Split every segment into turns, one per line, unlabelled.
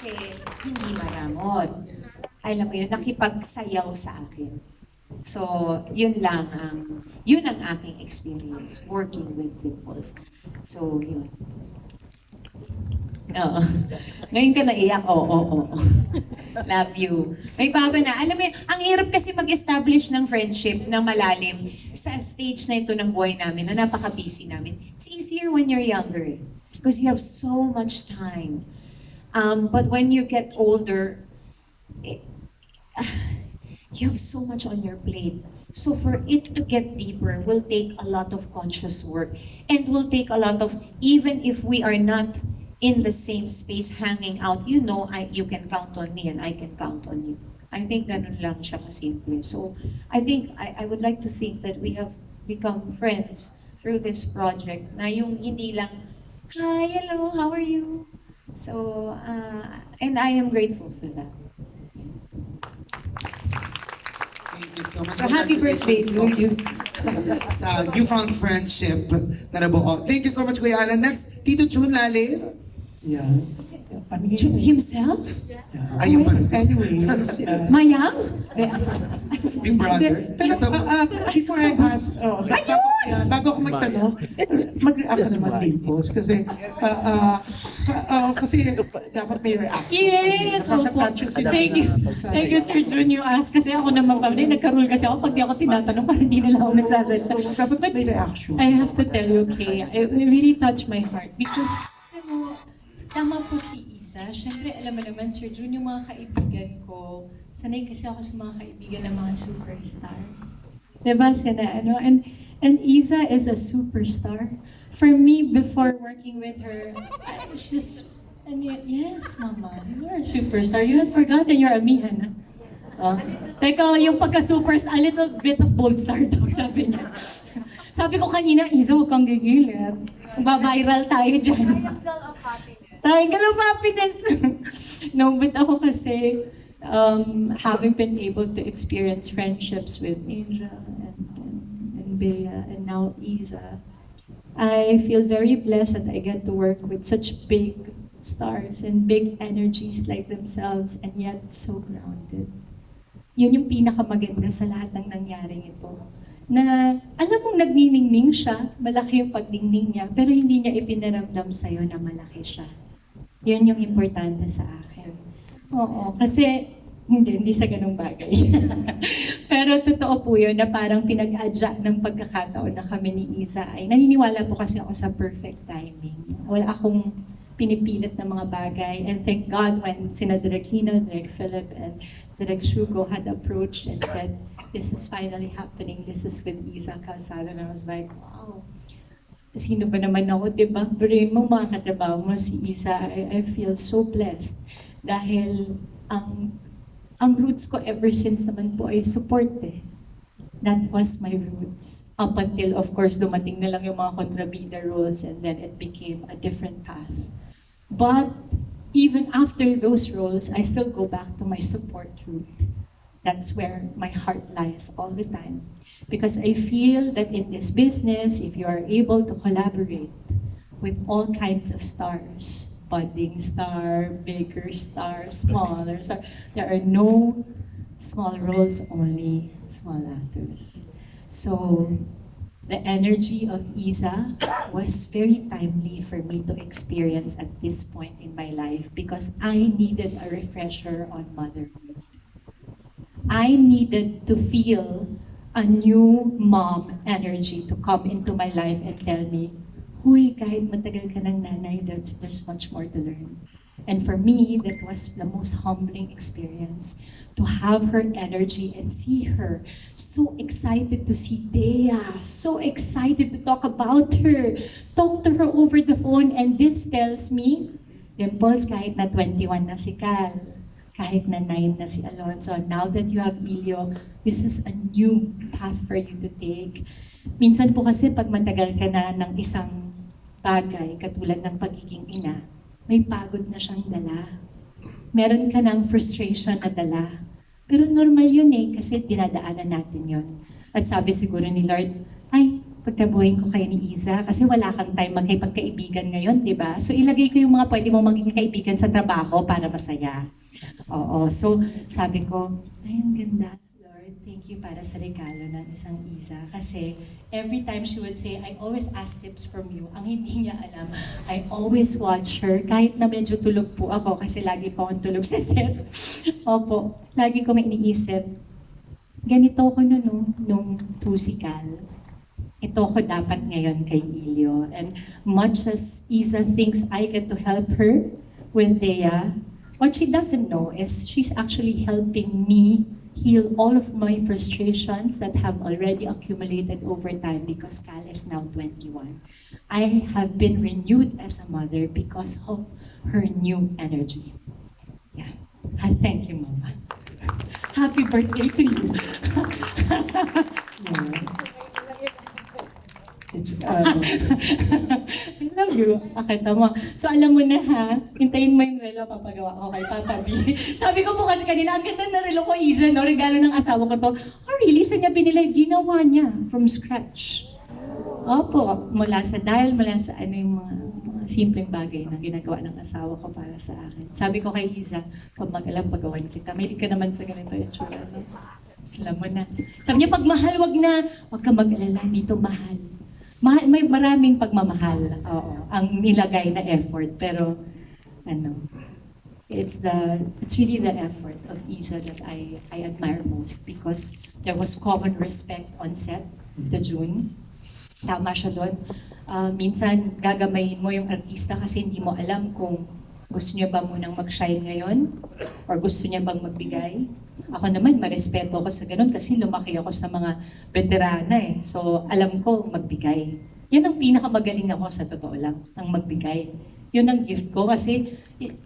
kasi hindi maramot. Alam mo yun, nakipagsayaw sa akin. So, yun ang aking experience working with Dimples. So, yun. Oo. Ngayon ka naiyak, oo. Love you. May bago na. Alam mo, ang hirap kasi mag-establish ng friendship na malalim sa stage na ito ng buhay namin na napaka-busy namin. It's easier when you're younger because you have so much time. But when you get older, you have so much on your plate. So for it to get deeper will take a lot of conscious work and will take a lot of, even if we are not in the same space hanging out, you know, you can count on me and I can count on you. I think ganun lang siya kasimple. So I think, I would like to think that we have become friends through this project na yung hindi lang, hi, hello, how are you? So, and I am grateful for that.
Thank you so much.
So happy birthday to you.
Sa newfound friendship na nabuo. Thank you so much, Kuya Alan. Next, Tito Jun Lali.
Yeah.
Himself?
Ayun pa.
Anyways, yeah.
Mayang?
Yung brother.
Pero
Gusto mo-
before I ask, bago ako magtanong, mag-react ka naman Dimples kasi kasi dapat may reaction.
Yes! Opo. Thank you, Sir Jun, you asked. Kasi ako naman pa, nagka-rule kasi ako pag di ako tinatanong, parang hindi na lang ako nagsasalita.
Dapat may reaction.
I have to tell you, Kay, it really touched my heart because, tama po si Isa. Siyempre, alam mo naman, Sir Jun, yung mga kaibigan ko, sanay kasi ako sa mga kaibigan ng mga superstar. Diba? And Isa is a superstar. For me, before working with her, she's, yes, Mama, you are a superstar. You had forgotten you're Amihan, ha? Teka, yung pagka-superstar, a little bit of bold star daw, sabi niya. Sabi ko kanina, Isa, huwag kang gigilit. Ba-viral tayo dyan. Triangle of happiness. No, but ako kasi, having been able to experience friendships with Angel and Bea and now Isa, I feel very blessed that I get to work with such big stars and big energies like themselves and yet so grounded. Yun yung pinakamaganda sa lahat ng nangyaring ito. Na alam mong nagniningning siya, malaki yung pagdingning niya, pero hindi niya ipinaramdam sa'yo na malaki siya. Yun yung importante sa akin. Oo, kasi hindi sa ganung bagay. Pero totoo po yun na parang pinag-adya ng pagkakataon na kami ni Isa ay naniniwala po kasi ako sa perfect timing. Wala akong pinipilit na mga bagay. And thank God when sina Direk Lino, Direk Philip, and Direk Shugo had approached and said, this is finally happening, this is with Isa Calzado. And I was like, wow. Sino ba naman ako, di ba? Brain mo, mga katrabaho mo, si Isa, I feel so blessed. Dahil ang roots ko ever since naman po ay support eh. That was my roots. Up until, of course, dumating na lang yung mga kontrabida roles and then it became a different path. But even after those roles, I still go back to my support root. That's where my heart lies all the time. Because I feel that in this business, if you are able to collaborate with all kinds of stars, budding star, bigger star, smaller star, there are no small roles, only small actors. So the energy of Isa was very timely for me to experience at this point in my life because I needed a refresher on motherhood. I needed to feel a new mom energy to come into my life and tell me, huy, kahit matagal ka ng nanay, there's much more to learn. And for me, that was the most humbling experience, to have her energy and see her so excited to see Dea, so excited to talk about her, talk to her over the phone, and this tells me, Dimples, kahit na 21 na si Cal, kahit na 9 na si Alonzo, now that you have Elio, this is a new path for you to take. Minsan po kasi pag matagal ka na ng isang bagay, katulad ng pagiging ina, may pagod na siyang dala. Meron ka ng frustration na dala. Pero normal yun eh, kasi dinadaanan natin yun. At sabi siguro ni Lord, ay, pagtabuhin ko kayo ni Iza kasi wala kang time magkipagkaibigan ngayon, di ba? So ilagay ko yung mga pwede mo maging kaibigan sa trabaho para masaya. Oo, so sabi ko, ay ang ganda, Lord, thank you para sa regalo ng isang Iza. Kasi every time she would say, I always ask tips from you. Ang hindi niya alam, I always watch her kahit na medyo tulog po ako kasi lagi po akong tulog sa set. Opo, lagi ko may iniisip, ganito ko nung tusikal. Ito ko dapat ngayon kay Ilyo. And much as Iza thinks I get to help her with Dea, what she doesn't know is she's actually helping me heal all of my frustrations that have already accumulated over time because Cal is now 21. I have been renewed as a mother because of her new energy. Yeah. Thank you, Mama. Happy birthday to you.
It's,
I love you. Akita mo. So alam mo na ha, hintayin mo yung relo papagawa ko kay Papa B. Sabi ko po kasi kanina, ang ganda na relo ko, Iza, no? Regalo ng asawa ko to. Oh really? Saan niya binili? Ginawa niya from scratch. Opo, mula sa dial, mula sa ano yung mga simpleng bagay na ginagawa ng asawa ko para sa akin. Sabi ko kay Iza, pag mag-alam, pagawan kita. May ka naman sa ganito yung tsura, no? Alam mo na. Sabi niya, pag mahal, wag na. Wag ka mag-alala, dito mahal. May maraming pagmamahal, oo, ang nilagay na effort, pero ano, it's really the effort of Iza that I admire most because there was common respect on set, the June. Tama siya doon. Minsan gagamayin mo yung artista kasi hindi mo alam kung gusto niya ba munang mag-shine ngayon or gusto niya bang magbigay. Ako naman, marespeto ako sa ganun kasi lumaki ako sa mga veterana eh. So, alam ko magbigay. Yan ang pinakamagaling ako sa totoo lang, ang magbigay. Yun ang gift ko kasi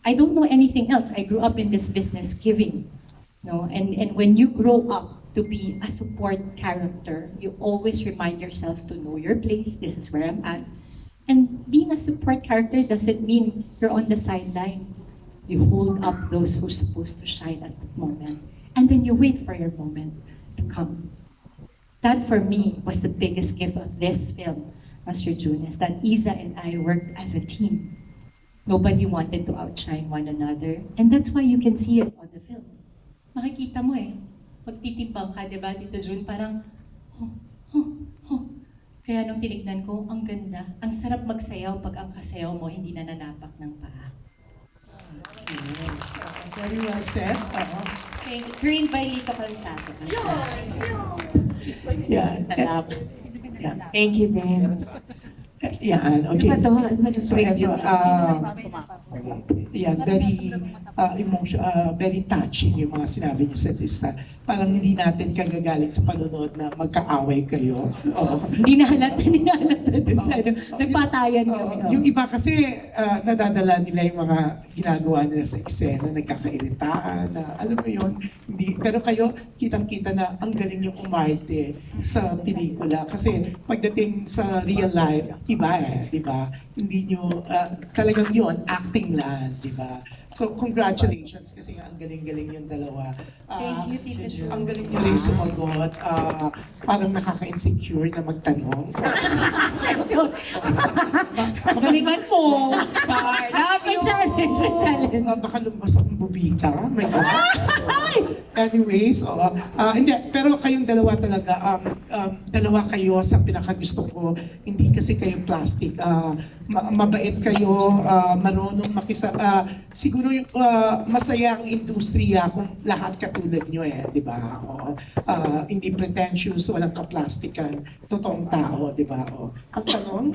I don't know anything else. I grew up in this business giving. No? And when you grow up to be a support character, you always remind yourself to know your place. This is where I'm at. And being a support character doesn't mean you're on the sideline. You hold up those who's supposed to shine at that moment. And then you wait for your moment to come. That for me was the biggest gift of this film, Master June, is that Iza and I worked as a team. Nobody wanted to outshine one another. And that's why you can see it on the film. Makikita mo eh. Magtitimbang ka, di ba, Tito June? Parang, Kaya nung tinignan ko, ang ganda. Ang sarap magsayaw pag ang kasayaw mo hindi nananapak ng paa.
Yes. Very well said.
Okay, trained by Lito Calzado.
Yeah.
Salamat.
Yeah.
Thank you, Dems.
Yan, okay.
Ano ba to?
So, ito, yan, very very touching yung mga sinabi niyo sa isa. Parang hindi natin kagagaling sa panonood na magkaaway kayo. Oo.
Hindi na halata dun sa ano. Nagpatayan kami.
Oo. Yung iba kasi nadadala nila yung mga ginagawa nila sa eksena, nagkakairitaan, na alam mo yun, hindi, pero kayo, kitang-kita na ang galing yung umarte sa pelikula. Kasi pagdating sa real life, iba eh, di ba? Hindi nyo, talagang yun, acting lang, di ba? So, congratulations kasi nga ang galing-galing yung dalawa.
Thank you, Tita Jo.
Ang galing nyo rin sumagot. Parang nakaka-insecure na magtanong.
Galingan po.
Char, love you.
Challenge.
Baka lumabas akong bubita. My God. Anyways, hindi. Pero kayong dalawa talaga, dalawa kayo sa pinakagusto ko. Hindi kasi kayo plastic. Mabait kayo, marunong siguro yung masaya ang industriya kung lahat katulad nyo eh, di ba? Hindi pretentious, walang kaplastikan, totoong tao, di ba? Ang tanong,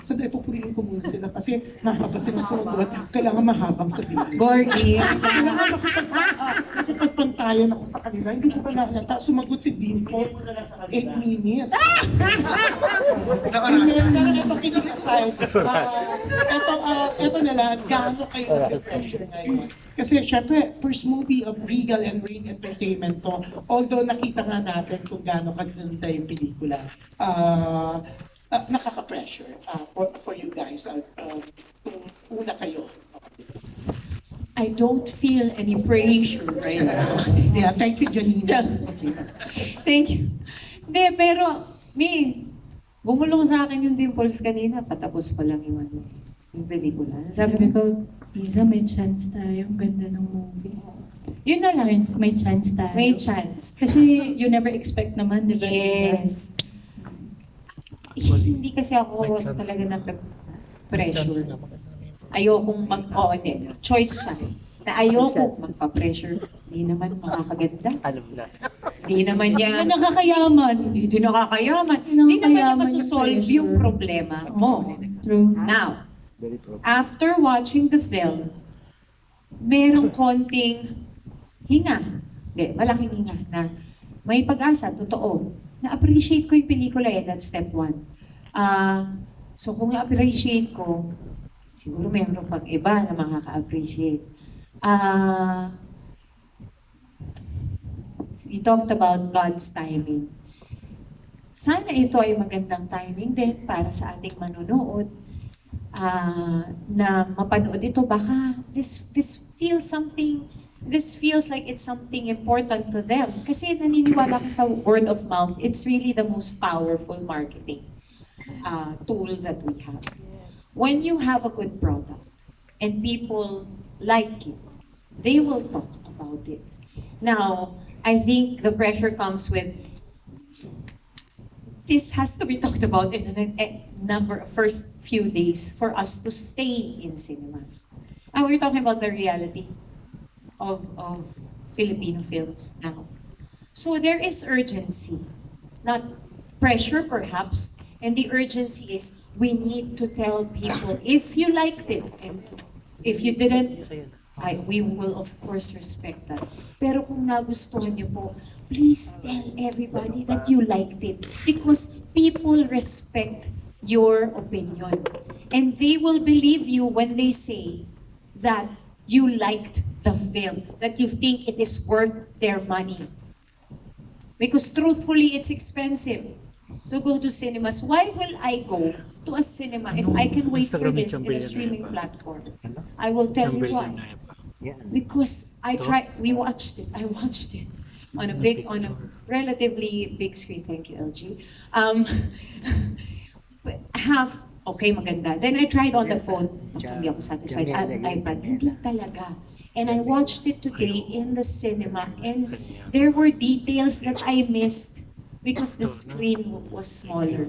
sandali pupurihin ko muna sila kasi mahaba sila sumagot, kailangan mahabang sabihin.
Gorgie.
Kasi pagpantayan ako sa kanila, hindi ko pa nakalata, sumagot si Dimple, 8 minutes. And then, ito kidding aside, ito na lang, gaano kayo nag-pressure ngayon? Kasi syempre, first movie of Regal and Rain Entertainment to, although nakita nga natin kung gaano kaganda yung pelikula, nakaka-pressure for you guys, kung una kayo.
I don't feel any pressure right now.
Yeah, thank you, Janina. Okay.
Thank you. Hindi, pero, me,
Bumulong sa akin yung dimples kanina, patapos pa lang yung ano, yung pelikula.
Sabi ko, Isa, may chance tayo. Ang ganda ng movie.
Yun na lang.
May chance tayo.
May chance.
Kasi you never expect naman, di ba?
Yes. Hindi kasi ako talaga na pressure. Ayokong hindi. Choice siya. Na ayokong magpa-pressure. Hindi naman makakaganda.
Alam na.
Hindi naman
Hindi
niya,
ka nakakayaman.
hindi nakakayaman.
Hindi
Hindi naman niya
nakakayaman yung
masosolve
pressure.
yung problema mo.
True.
Now, after watching the film, merong konting hinga. Hindi, malaking hinga na may pag-asa, totoo. Na-appreciate ko yung pelikula that's step one. So kung na-appreciate ko, siguro mayroon pang iba na makaka-appreciate. You talked about God's timing. Sana ito ay magandang timing din para sa ating manonood na mapanood ito. Baka this feels like it's something important to them. Kasi naniniwala ko sa word of mouth, it's really the most powerful marketing tool that we have. When you have a good product and people like it, they will talk about it. Now, I think the pressure comes with this has to be talked about in the first few days for us to stay in cinemas. And we're talking about the reality of Filipino films now. So there is urgency, not pressure perhaps, and the urgency is we need to tell people if you liked it and if you didn't, we will of course respect that. Pero kung nagustuhan niyo po, please tell everybody that you liked it because people respect your opinion. And they will believe you when they say that you liked the film, that you think it is worth their money. Because truthfully, it's expensive to go to cinemas. Why will I go to a cinema if I can wait for this in a streaming platform? I will tell you why. Because we watched it. I watched it on a relatively big screen. Thank you, LG. Okay, maganda. Then I tried on the phone. Hindi ako satisfied. iPad, hindi talaga. And I watched it today in the cinema and there were details that I missed because the screen was smaller.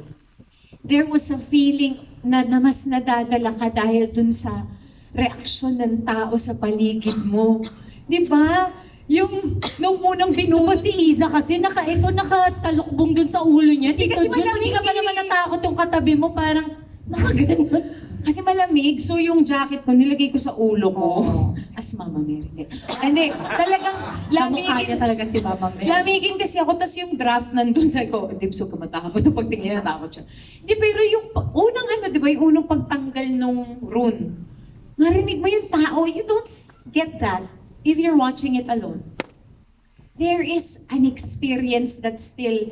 There was a feeling na mas nadadala ka dahil dun sa reaksyon ng tao sa paligid mo. Di ba? Nung unang binuto si Isa kasi nakatalukbong dun sa ulo niya. Tito Jun, hindi ka pa naman natakot yung katabi mo, parang nakaganon. Kasi malamig, so yung jacket ko nilagay ko sa ulo ko. As Mama Mary. Hindi, talagang
Kamukha niya
lamigin.
talaga si Mama Mel.
Lamigin kasi ako, tas yung draft nandun sa ko, dibso ka matakot. Pagtingin niya, natakot siya. Hindi, pero yung unang di ba, yung unang pagtanggal nung rune, marinig mo yung tao, you don't get that if you're watching it alone. There is an experience that's still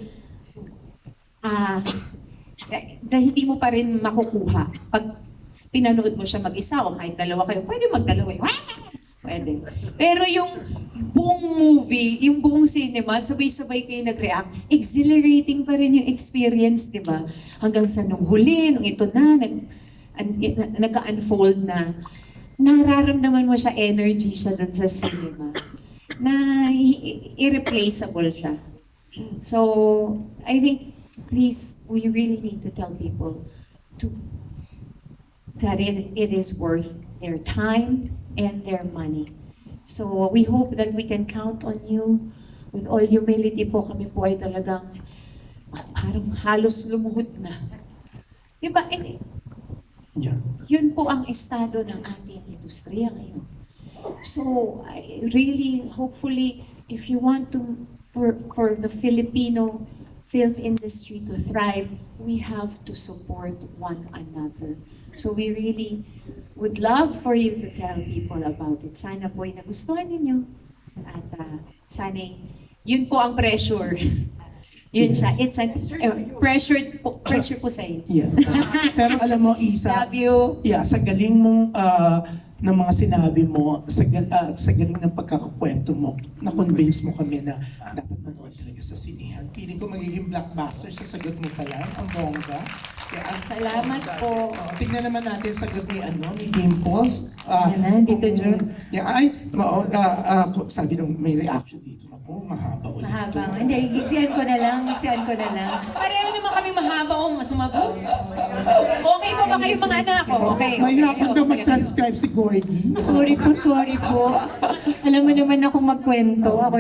na hindi mo pa rin makukuha. Pag pinanood mo siya mag-isa o kahit dalawa kayo, pwede magdalawa. Pwede. Pero yung buong movie, yung buong cinema, sabay-sabay kayo nag-react, exhilarating pa rin yung experience, di ba? Hanggang sa nung huli, nung ito na, nagka-unfold na, nararamdaman mo siya, energy siya dun sa cinema, na irreplaceable siya. So, I think, please, we really need to tell people that it is worth their time and their money. So, we hope that we can count on you. With all humility po, kami po ay talagang parang halos lumuhod na. Diba?
Yeah.
Yun po ang estado ng ating industriya ngayon. So, I really, hopefully, if you want to, for the Filipino film industry to thrive, we have to support one another. So we really would love for you to tell people about it. Sana po ay nagustuhan ninyo. At sana yun po ang pressure. Yun siya. It's a pressure po sa iyo.
Yeah. Pero alam mo, Isa,
Love you.
yeah, sa galing mong ng mga sinabi mo sa galing ng pagkakakwento mo, na-convince mo kami na dapat manood talaga sa sinihan. Feeling ko magiging blockbuster sa sagot mo pa lang, ang bongga. Kaya,
Salamat po.
tignan naman natin sagot ni Dimples.
Yan na, Tito Jun.
Sabi nung may reaction dito. Naku, mahaba ulit.
Mahaba nga. Hindi, isihan ko na lang.
Pareho naman kami mahaba o sumagot. Okay po ba kayo mga anak ko? Okay.
Mahirapan daw mag-transcribe si Gordy.
Sorry po. Alam mo naman ako magkwento. Ako